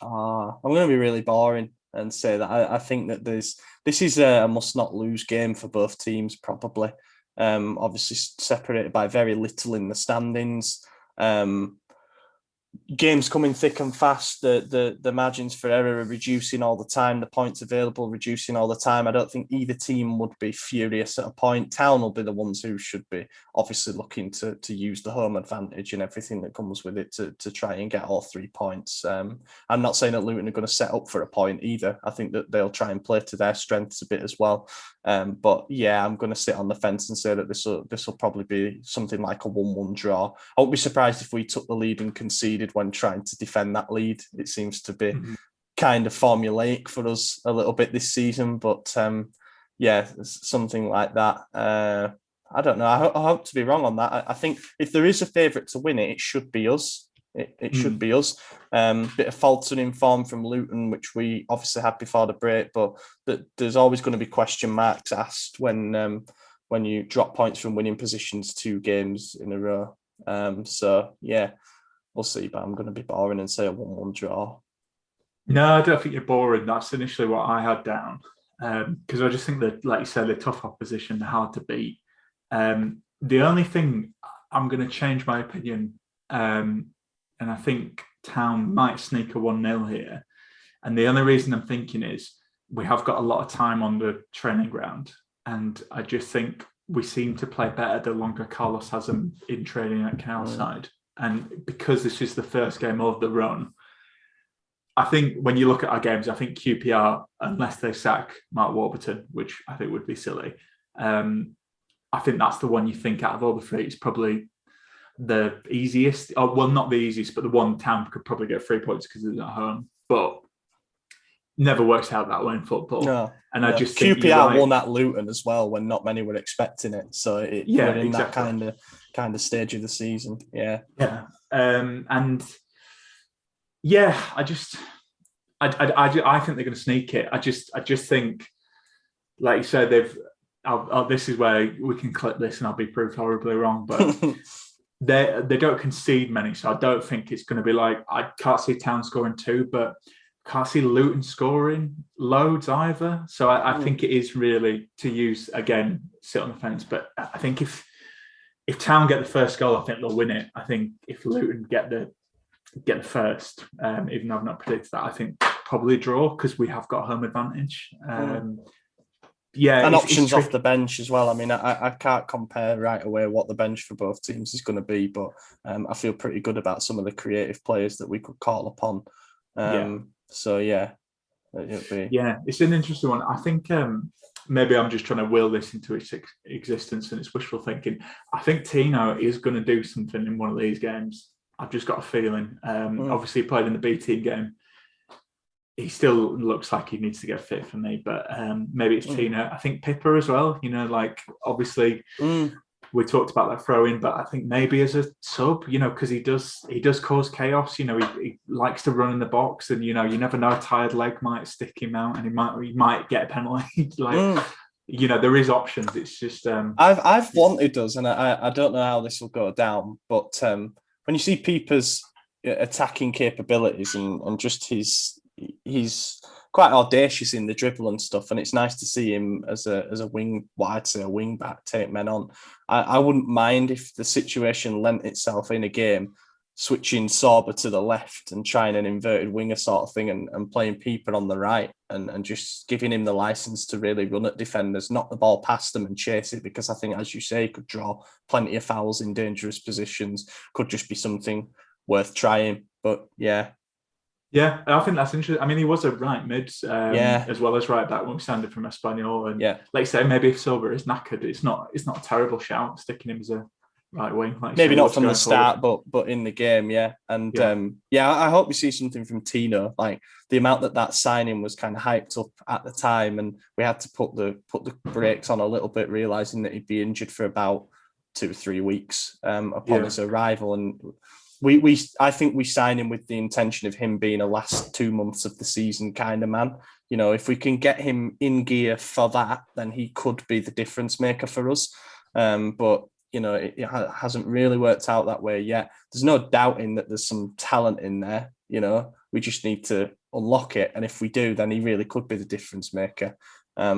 I'm going to be really boring and say that I think that this is a must not lose game for both teams, probably. Obviously separated by very little in the standings. games coming thick and fast. The margins for error are reducing all the time. The points available reducing all the time. I don't think either team would be furious at a point. Town will be the ones who should be obviously looking to use the home advantage and everything that comes with it to try and get all 3 points. I'm not saying that Luton are going to set up for a point either. I think that they'll try and play to their strengths a bit as well. But yeah, I'm going to sit on the fence and say that this will probably be something like a 1-1 draw. I won't be surprised if we took the lead and conceded when trying to defend that lead. It seems to be kind of formulaic for us a little bit this season, but yeah, something like that. I don't know. I hope to be wrong on that. I think if there is a favourite to win it, it should be us. It should be us. Bit of faltering form from Luton, which we obviously had before the break, but there's always going to be question marks asked when you drop points from winning positions 2 games in a row. So yeah, we'll see, but I'm going to be boring and say a 1-1 draw. No, I don't think you're boring. That's initially what I had down. Because I just think that, like you said, they're tough opposition, they're hard to beat. The only thing, I'm going to change my opinion, and I think Town might sneak a 1-0 here. And the only reason I'm thinking is we have got a lot of time on the training ground. And I just think we seem to play better the longer Carlos has them in training at Canalside. And because this is the first game of the run, I think when you look at our games, I think QPR, unless they sack Mark Warburton, which I think would be silly, I think that's the one you think out of all the 3 is probably the easiest. Oh, well, not the easiest, but the one Town could probably get 3 points because it's at home. But never works out that way in football. No, I just think QPR won at Luton as well when not many were expecting it. So we're in exactly. that kind of stage of the season. Yeah. And yeah, I think they're going to sneak it. I just think, like you said, this is where we can clip this and I'll be proved horribly wrong, but they don't concede many, so I don't think it's going to be like, I can't see Town scoring 2, but can't see Luton scoring loads either. So I think it is really, to use, again, sit on the fence, but I think if Town get the first goal, I think they'll win it. I think if Luton get the first, even though I've not predicted that, I think probably draw because we have got home advantage. And options off the bench as well. I mean, I can't compare right away what the bench for both teams is going to be, but I feel pretty good about some of the creative players that we could call upon. So yeah, it'll be... Yeah, it's an interesting one. I think maybe I'm just trying to will this into its existence and it's wishful thinking. I think Tino is going to do something in one of these games. I've just got a feeling. Obviously, he played in the B team game. He still looks like he needs to get fit for me, but maybe it's Tino. I think Pippa as well. Obviously we talked about that throw in, but I think maybe as a sub, because he does cause chaos. He likes to run in the box, and you never know, a tired leg might stick him out, and he might get a penalty. There is options. It's just I've wanted us, and I don't know how this will go down, but when you see Pippa's attacking capabilities and just he's quite audacious in the dribble and stuff, and it's nice to see him as a wing, what I'd say a wing back, take men on. I wouldn't mind if the situation lent itself in a game, switching Sorba to the left and trying an inverted winger sort of thing and playing Pieper on the right and just giving him the license to really run at defenders, knock the ball past them and chase it, because I think, as you say, he could draw plenty of fouls in dangerous positions, could just be something worth trying. But yeah. Yeah, I think that's interesting. I mean, he was a right mid as well as right back when we signed him from Espanyol. And like you say, maybe if Silver is knackered, it's not a terrible shout sticking him as a right wing. Maybe not from the start, but in the game, yeah. And I hope we see something from Tino. Like the amount that signing was kind of hyped up at the time, and we had to put the brakes on a little bit, realizing that he'd be injured for about 2 or 3 weeks upon his arrival. And I think we signed him with the intention of him being a last 2 months of the season kind of man. If we can get him in gear for that, then he could be the difference maker for us. But it hasn't really worked out that way yet. There's no doubting that there's some talent in there. We just need to unlock it, and if we do, then he really could be the difference maker.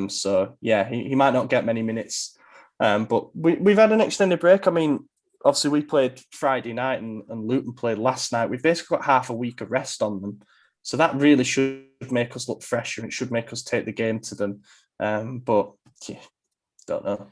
So yeah, he might not get many minutes, but we've had an extended break. I mean, obviously we played Friday night and Luton played last night. We've basically got half a week of rest on them. So that really should make us look fresher and it should make us take the game to them. But yeah, don't know.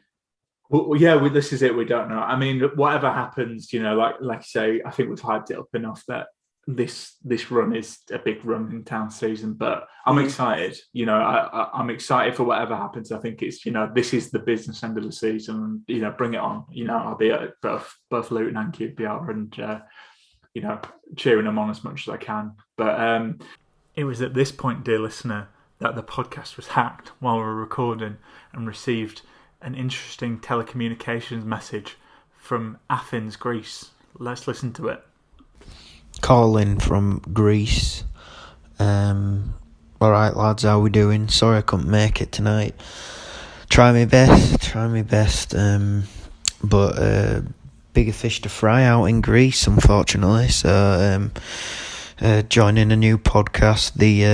Well, yeah, this is it. We don't know. I mean, whatever happens, like you say, I think we've hyped it up enough that this run is a big run in Town season. But I'm excited. I'm excited for whatever happens. I think it's this is the business end of the season. Bring it on. I'll be at both Luton and QPR and cheering them on as much as I can. But it was at this point, dear listener, that the podcast was hacked while we were recording and received an interesting telecommunications message from Athens, Greece. Let's listen to it. Calling from Greece. Alright lads, how we doing? Sorry I couldn't make it tonight. Try my best. But bigger fish to fry out in Greece, unfortunately. So joining a new podcast, the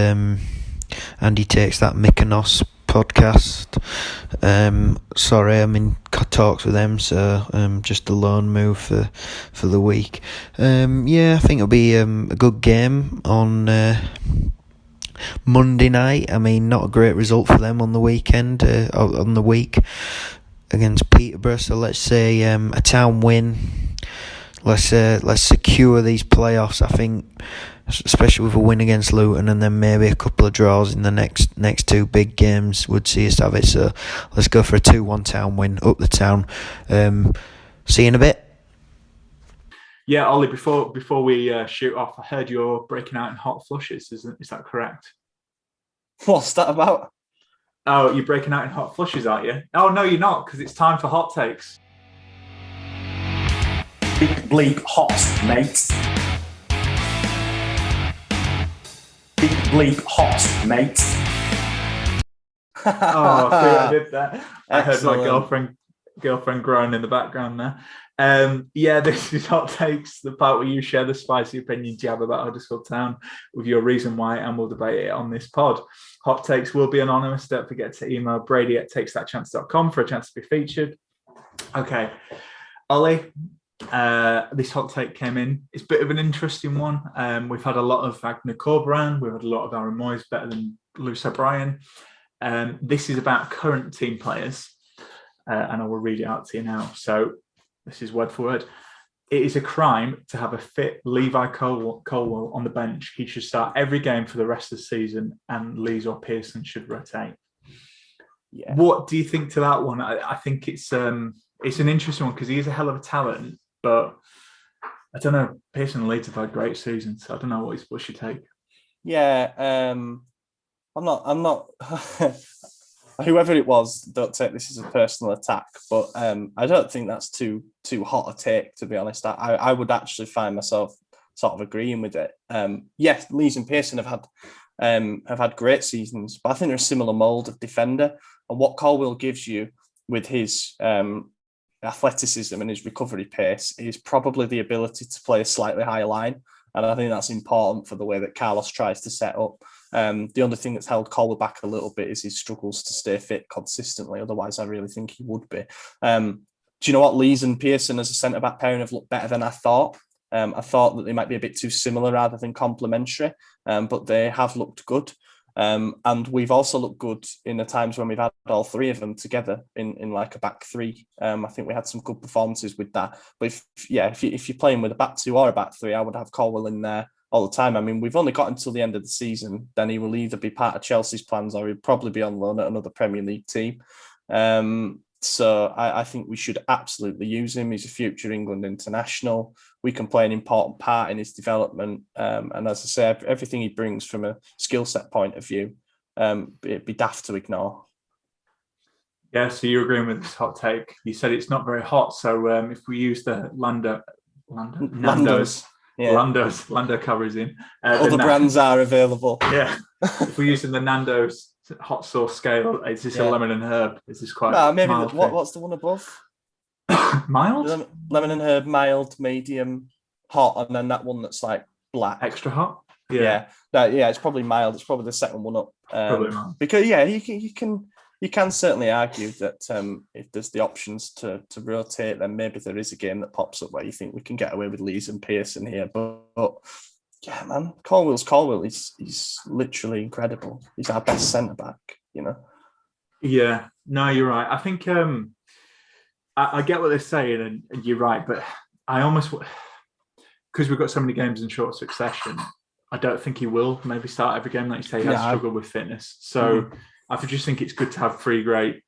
Andy Takes That Mykonos podcast. Sorry, I'm in talks with them, so just a loan move for the week. I think it'll be a good game on Monday night. I mean, not a great result for them on the weekend, on the week against Peterborough. So let's say a Town win. Let's secure these playoffs. I think, especially with a win against Luton and then maybe a couple of draws in the next two big games, would see us have it. So let's go for a 2-1 Town win up the Town. See you in a bit. Yeah, Ollie, before we shoot off, I heard you're breaking out in hot flushes. Is that correct? What's that about? Oh, you're breaking out in hot flushes, aren't you? Oh, no, you're not, because it's time for hot takes. Big bleep hot, mate. Big bleep hot, mate. Oh, I did that. I heard my Excellent. girlfriend groan in the background there. This is Hot Takes, the part where you share the spicy opinions you have about Huddersfield Town with your reason why, and we'll debate it on this pod. Hot Takes will be anonymous. Don't forget to email brady@takesthatchance.com for a chance to be featured. Okay, Ollie, this hot take came in. It's a bit of an interesting one. We've had a lot of Wagner Corberan. We've had a lot of Aaron Moyes better than Lewis O'Brien. This is about current team players, and I will read it out to you now. So this is word for word. It is a crime to have a fit Levi Colwill on the bench. He should start every game for the rest of the season, and Lees or Pearson should rotate. Yeah. What do you think to that one? I think it's an interesting one because he is a hell of a talent, but I don't know. Pearson and Leeds have had great seasons, so I don't know what's your take. Yeah, I'm not. Whoever it was, don't take this as a personal attack, but I don't think that's too hot a take, to be honest. I would actually find myself sort of agreeing with it. Yes, Lees and Pearson have had great seasons, but I think they're a similar mould of defender. And what Colwill gives you with his athleticism and his recovery pace is probably the ability to play a slightly higher line. And I think that's important for the way that Carlos tries to set up. The only thing that's held Colwill back a little bit is his struggles to stay fit consistently. Otherwise, I really think he would be. Do you know what? Lees and Pearson as a centre-back pairing have looked better than I thought. I thought that they might be a bit too similar rather than complementary, but they have looked good. And we've also looked good in the times when we've had all three of them together in like a back three. I think we had some good performances with that. But if you're playing with a back two or a back three, I would have Colwill in there all the time. I mean, we've only got until the end of the season. Then he will either be part of Chelsea's plans or he'll probably be on loan at another Premier League team. So I think we should absolutely use him. He's a future England international. We can play an important part in his development. And as I say, everything he brings from a skill set point of view, it'd be daft to ignore. Yeah, so you're agreeing with this hot take. You said it's not very hot. So if we use the Lando covers in. Other brands are available. Yeah. If we're using the Nando's hot sauce scale, is this a lemon and herb? Is this quite maybe mild? What's the one above? Mild? Lemon and herb, mild, medium, hot, and then that one that's like black. Extra hot? Yeah. It's probably mild. It's probably the second one up. Probably mild. Because you can you can certainly argue that if there's the options to rotate, then maybe there is a game that pops up where you think we can get away with Lees and Pearson here. But yeah, man, Colwill's Colwill. He's literally incredible. He's our best centre back. Yeah, no, you're right. I think I get what they're saying, and you're right. But I almost, because we've got so many games in short succession, I don't think he will maybe start every game. Like you say, he has struggled with fitness. So I just think it's good to have three great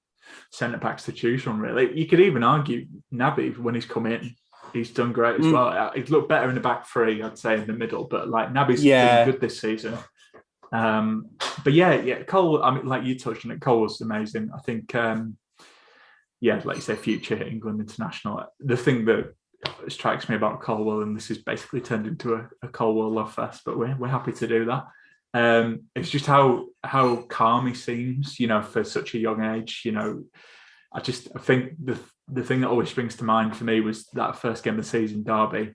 centre backs to choose from. Really, you could even argue Naby when he's come in. He's done great as well. He's looked better in the back three, I'd say, in the middle. But like Naby's been good this season. But yeah, Cole. I mean, like you touched on it, Cole was amazing. I think, like you say, future England international. The thing that strikes me about Colwill, and this is basically turned into a Colwill love fest, but we're happy to do that. It's just how calm he seems, for such a young age. I think the thing that always springs to mind for me was that first game of the season, Derby,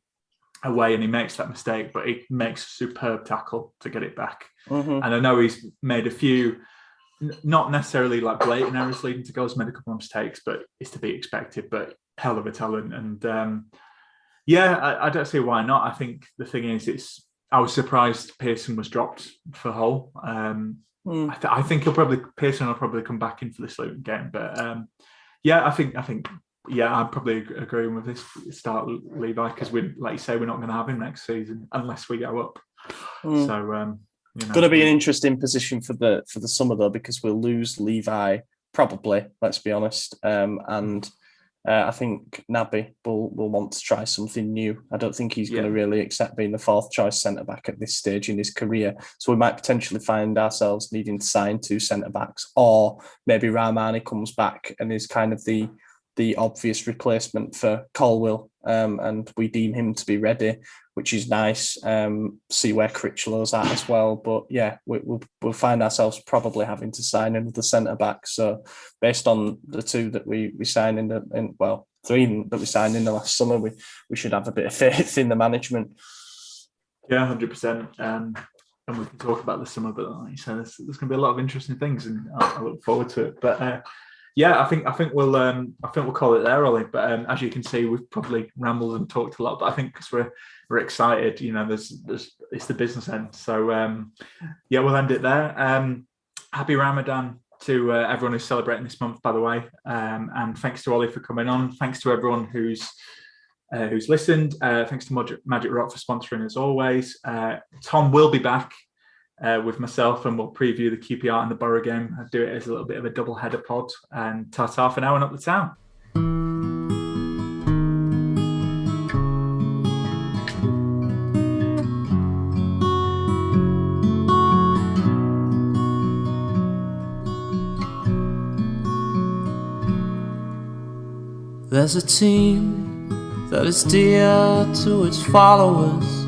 away, and he makes that mistake, but he makes a superb tackle to get it back. And I know he's made a few, not necessarily like blatant errors leading to goals, made a couple of mistakes, but it's to be expected. But hell of a talent, and I don't see why not. I think the thing is, I was surprised Pearson was dropped for Hull. I think Pearson will probably come back in for this Luton game, but I think I'm probably agreeing with this start Levi, because we, like you say, we're not going to have him next season unless we go up. So going to be an interesting position for the summer though, because we'll lose Levi probably. Let's be honest, and I think Naby will want to try something new. I don't think he's going to really accept being the fourth choice centre back at this stage in his career. So we might potentially find ourselves needing to sign two centre backs, or maybe Rahmani comes back and is kind of the obvious replacement for Colwill, and we deem him to be ready, which is nice. See where Critchlow's at as well. But yeah, we'll find ourselves probably having to sign another centre back. So based on the two that we signed three that we signed in the last summer, we should have a bit of faith in the management. Yeah, 100%. And we can talk about the summer, but like you said, there's going to be a lot of interesting things, and I look forward to it. But I think we'll call it there, Ollie. But as you can see, we've probably rambled and talked a lot. But I think because we're excited, it's the business end. So we'll end it there. Happy Ramadan to everyone who's celebrating this month, by the way. And thanks to Ollie for coming on. Thanks to everyone who's listened. Thanks to Magic Rock for sponsoring as always. Tom will be back with myself, and we'll preview the QPR and the Borough game. I'll do it as a little bit of a double header pod, and ta-ta for now and up the town. There's a team that is dear to its followers.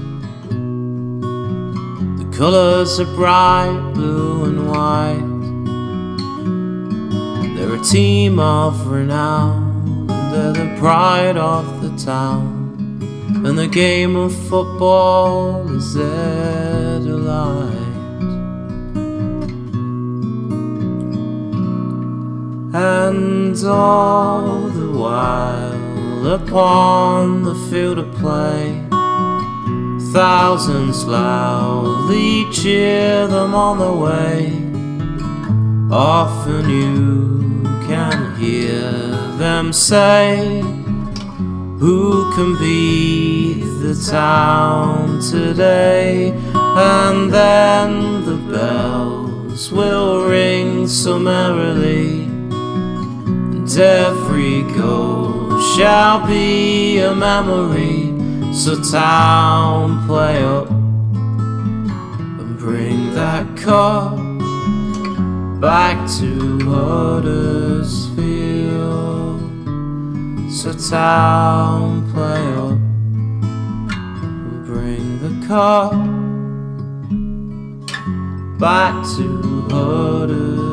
The colours are bright blue and white. They're a team of renown, and they're the pride of the town. And the game of football is their delight. And all the while upon the field of play, thousands loudly cheer them on the way. Often you can hear them say, who can beat the town today? And then the bells will ring so merrily, and every goal shall be a memory. So town, play up and bring that cup back to Huddersfield. So town, play up and bring the cup back to Huddersfield.